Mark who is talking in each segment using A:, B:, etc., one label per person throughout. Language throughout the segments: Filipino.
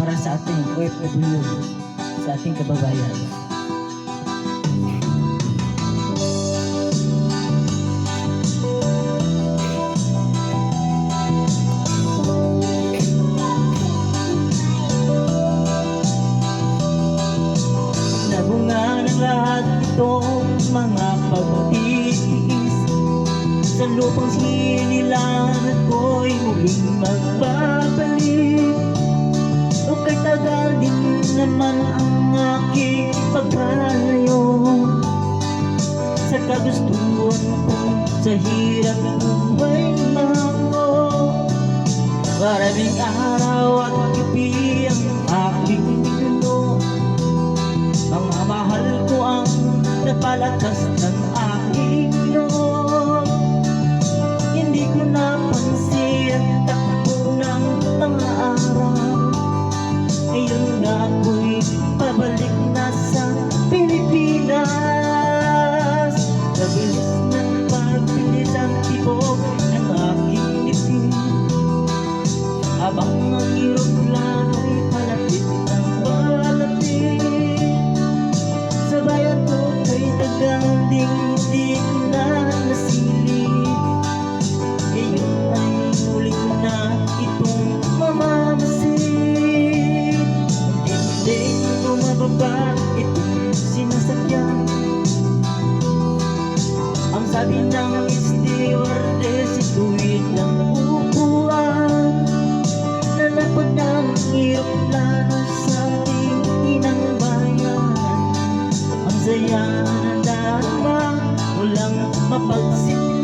A: para sa ating OFW, sa ating kababayan. Nabunga ng lahat itong mga pagtitiis, sa lupang sinilangan ako'y muling magbabalik. O kay tagal din naman ang aking pagkalayo sa kagustuhan kong sa hirap buhay mo. Maraming araw at gabi ang aking minuno, mga mahal ko ang napalakas ng aking loob. Hindi ko napansin ang takbo ng mga araw, ngayon na ako'y pabalik na sa Pilipinas. Mabilis ng pagbilis ang tibok ng aking ngiti, habang ang eroplano'y palapit ng palapit. Sa bayan ko kay tagang ding hindi na nasilip, ngayon ay muli ko na itong mamamasid. Hindi bumababa itong sinasakyan, ang sabi ng stewardess, ituwid ng upuan. Nalapag ng eroplano sa ating inang bayan, ang saya na darama, walang mapagsidlan.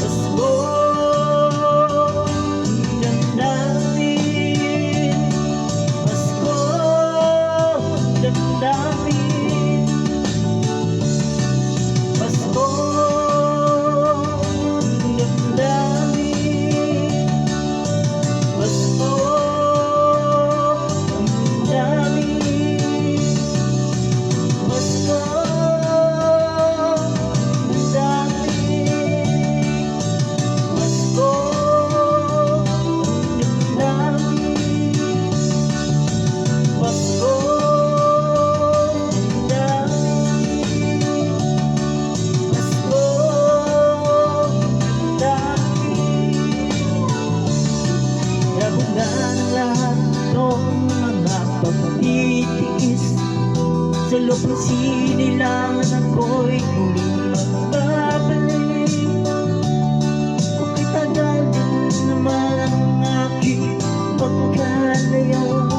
A: Pasko, ang damdamin. Pasko, damdamin. Pasko, damdamin. Pasko, damdamin. Pasko, damdamin. Pasko, damdamin. Pasko, nabunga ng lahat ng mga pagtitiis, sa lupang sinilangan ako'y muling magbabalik. O kay tagal din naman ang aking pagkalayo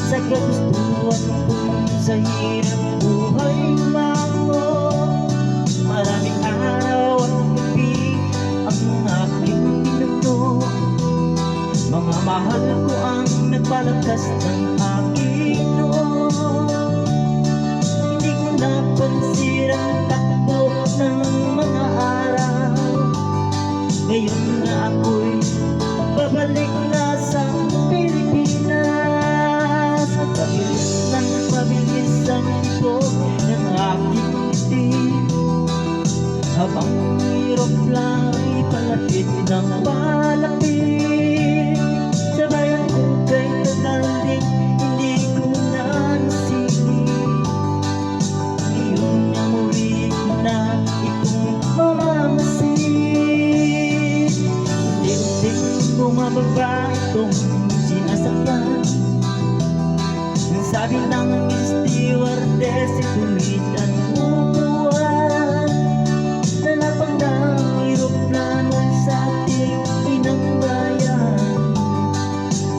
A: sa kagustuhan kong sa hirap buhay mo. Maraming araw at gabi ang aking minuto, mga mahal ko ang nagpalakas ng aking loob. Hindi ko napansin ang takbo ng mga araw, ngayon na ako'y babalik na sa Pilipinas. At pabilis ang tibok ng aking ngiti, habang eroplano'y palapit ng palapit. Sa bayan ko kay tagal din hindi ko na nasilip, ngayon na muli ko na itong mamamasid. Unti-unting bumababa itong sinasakyan, ang sabi ng stewardess, ituwid ang upuan. Nalapag ng eroplano sa ating inang bayan,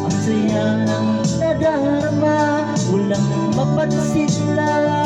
A: ang saya ng nadarama, walang mapagsidlan.